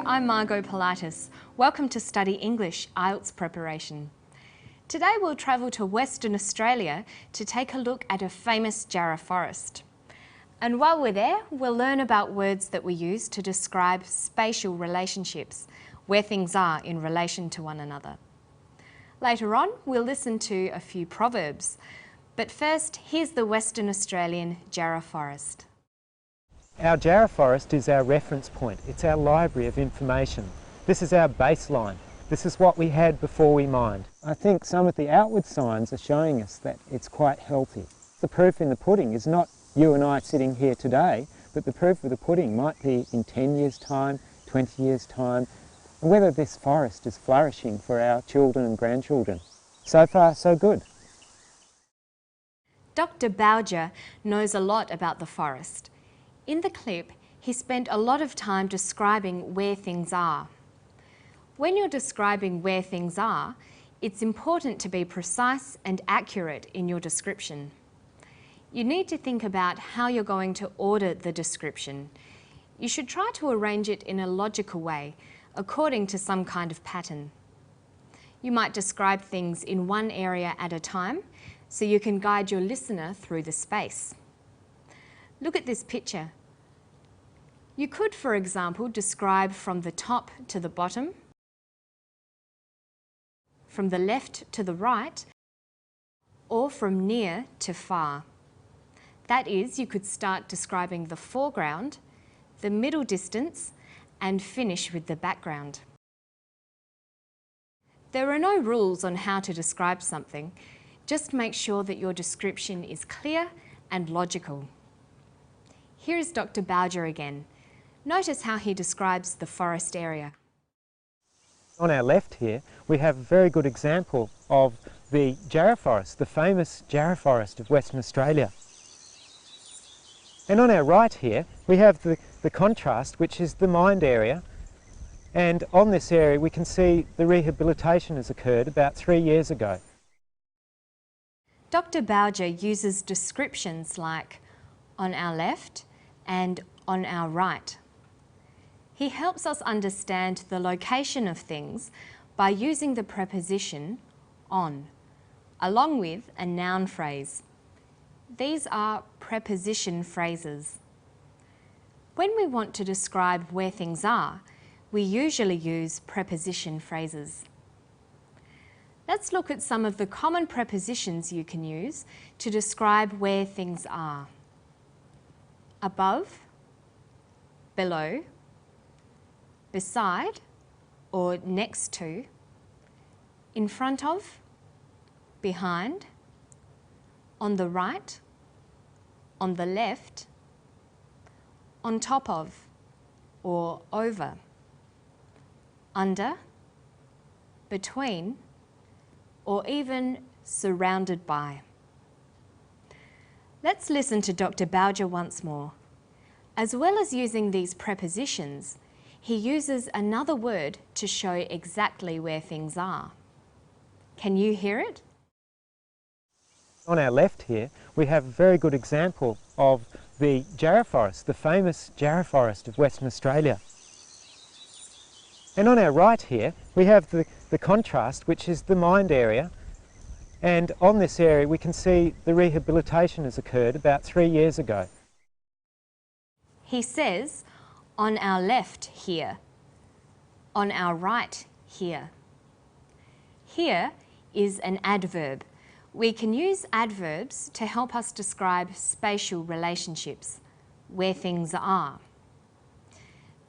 I'm Margot Pilatus. Welcome to Study English IELTS Preparation. Today we'll travel to Western Australia to take a look at a famous Jarrah Forest. And while we're there, we'll learn about words that we use to describe spatial relationships, where things are in relation to one another. Later on, we'll listen to a few proverbs. But first, here's the Western Australian Jarrah Forest. Our Jarrah Forest is our reference point. It's our library of information. This is our baseline. This is what we had before we mined. I think some of the outward signs are showing us that it's quite healthy. The proof in the pudding is not you and I sitting here today, but the proof of the pudding might be in 10 years' time, 20 years' time, and whether this forest is flourishing for our children and grandchildren. So far, so good. Dr. Bowger knows a lot about the forest. In the clip, he spent a lot of time describing where things are. When you're describing where things are, it's important to be precise and accurate in your description. You need to think about how you're going to order the description. You should try to arrange it in a logical way, according to some kind of pattern. You might describe things in one area at a time, so you can guide your listener through the space. Look at this picture. You could, for example, describe from the top to the bottom, from the left to the right, or from near to far. That is, you could start describing the foreground, the middle distance, and finish with the background. There are no rules on how to describe something. Just make sure that your description is clear and logical. Here is Dr. Bowger again. Notice how he describes the forest area. On our left here, we have a very good example of the Jarrah Forest, the famous Jarrah Forest of Western Australia. And on our right here, we have the contrast, which is the mined area. And on this area, we can see the rehabilitation has occurred about 3 years ago. Dr. Bowger uses descriptions like on our left and on our right. He helps us understand the location of things by using the preposition on, along with a noun phrase. These are preposition phrases. When we want to describe where things are, we usually use preposition phrases. Let's look at some of the common prepositions you can use to describe where things are. Above, below, beside or next to, in front of, behind, on the right, on the left, on top of or over, under, between, or even surrounded by. Let's listen to Dr. Bowger once more. As well as using these prepositions, he uses another word to show exactly where things are. Can you hear it? On our left here, we have a very good example of the Jarrah Forest, the famous Jarrah Forest of Western Australia. And on our right here, we have the contrast, which is the mined area. And on this area, we can see the rehabilitation has occurred about 3 years ago. He says, on our left here, on our right here. Here is an adverb. We can use adverbs to help us describe spatial relationships, where things are.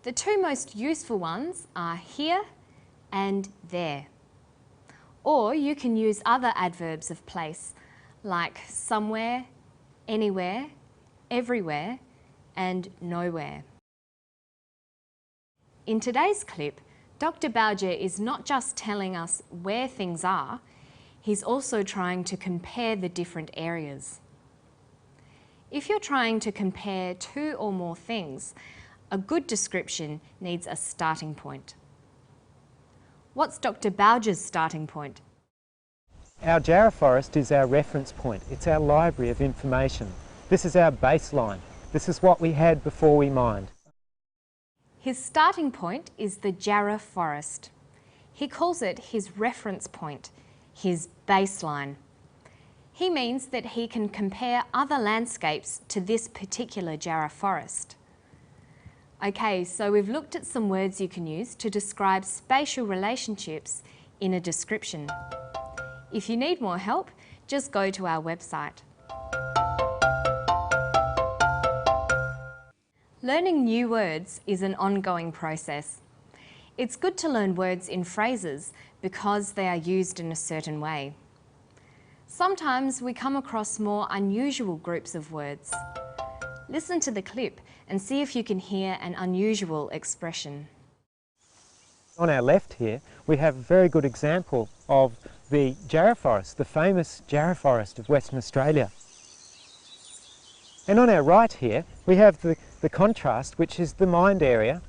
The two most useful ones are here and there. Or you can use other adverbs of place, like somewhere, anywhere, everywhere, and nowhere. In today's clip, Dr. Bowger is not just telling us where things are, he's also trying to compare the different areas. If you're trying to compare two or more things, a good description needs a starting point. What's Dr. Bowger's starting point? Our Jarrah Forest is our reference point. It's our library of information. This is our baseline. This is what we had before we mined. His starting point is the Jarrah Forest. He calls it his reference point, his baseline. He means that he can compare other landscapes to this particular Jarrah Forest. Okay, so we've looked at some words you can use to describe spatial relationships in a description. If you need more help, just go to our website. Learning new words is an ongoing process. It's good to learn words in phrases because they are used in a certain way. Sometimes we come across more unusual groups of words. Listen to the clip and see if you can hear an unusual expression. On our left here, we have a very good example of the Jarrah Forest, the famous Jarrah Forest of Western Australia. And on our right here, we have the contrast, which is the mined area.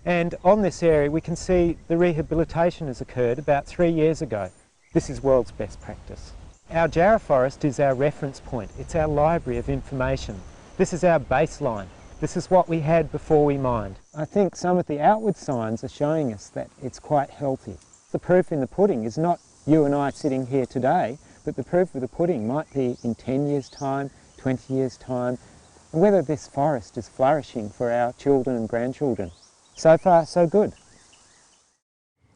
And on this area, we can see the rehabilitation has occurred about 3 years ago. This is world's best practice. Our Jarrah Forest is our reference point. It's our library of information. This is our baseline. This is what we had before we mined. I think some of the outward signs are showing us that it's quite healthy. The proof in the pudding is not you and I sitting here today, but the proof of the pudding might be in 10 years' time, 20 years' time, and whether this forest is flourishing for our children and grandchildren. So far, so good.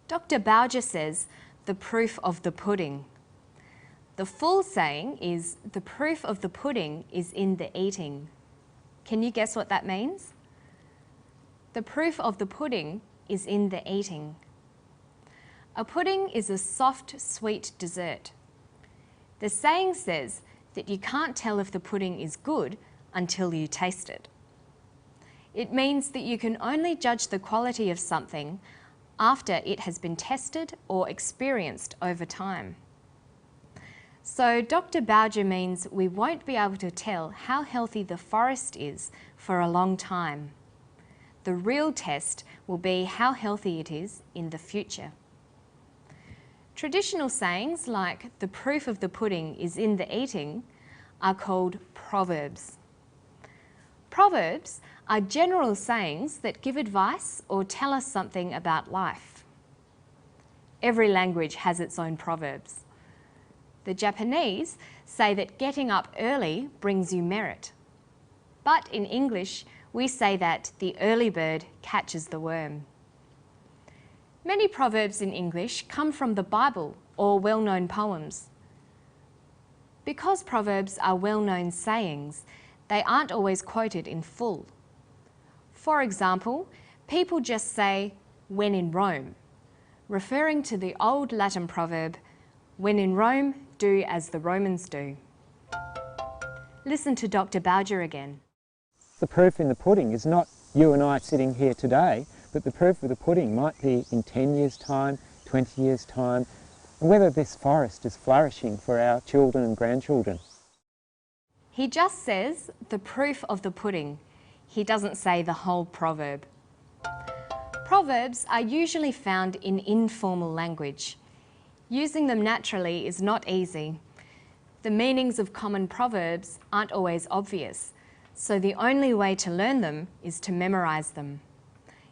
Dr. Bowger says, the proof of the pudding. The full saying is, the proof of the pudding is in the eating. Can you guess what that means? The proof of the pudding is in the eating. A pudding is a soft, sweet dessert. The saying says that you can't tell if the pudding is good until you taste it. It means that you can only judge the quality of something after it has been tested or experienced over time. So Dr. Bowger means we won't be able to tell how healthy the forest is for a long time. The real test will be how healthy it is in the future. Traditional sayings like the proof of the pudding is in the eating are called proverbs. Proverbs are general sayings that give advice or tell us something about life. Every language has its own proverbs. The Japanese say that getting up early brings you merit. But in English, we say that the early bird catches the worm. Many proverbs in English come from the Bible or well-known poems. Because proverbs are well-known sayings, they aren't always quoted in full. For example, people just say, "when in Rome," referring to the old Latin proverb, "when in Rome, do as the Romans do." Listen to Dr. Bowger again. The proof in the pudding is not you and I sitting here today, but the proof of the pudding might be in 10 years' time, 20 years' time, and whether this forest is flourishing for our children and grandchildren. He just says the proof of the pudding. He doesn't say the whole proverb. Proverbs are usually found in informal language. Using them naturally is not easy. The meanings of common proverbs aren't always obvious, so the only way to learn them is to memorize them.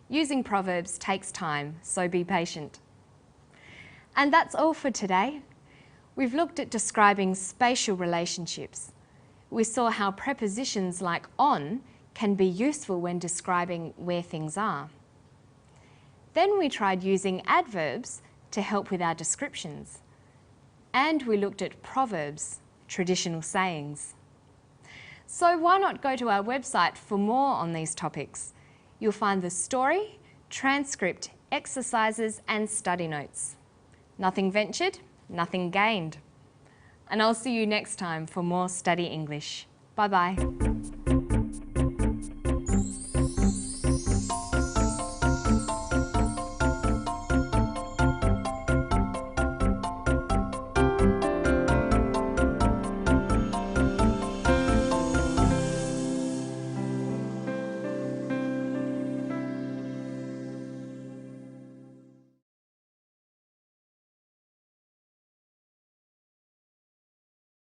Using proverbs takes time, so be patient. And that's all for today. We've looked at describing spatial relationships. We saw how prepositions like on can be useful when describing where things are. Then we tried using adverbs to help with our descriptions. And we looked at proverbs, traditional sayings. So why not go to our website for more on these topics? You'll find the story, transcript, exercises and study notes. Nothing ventured, nothing gained. And I'll see you next time for more Study English. Bye-bye.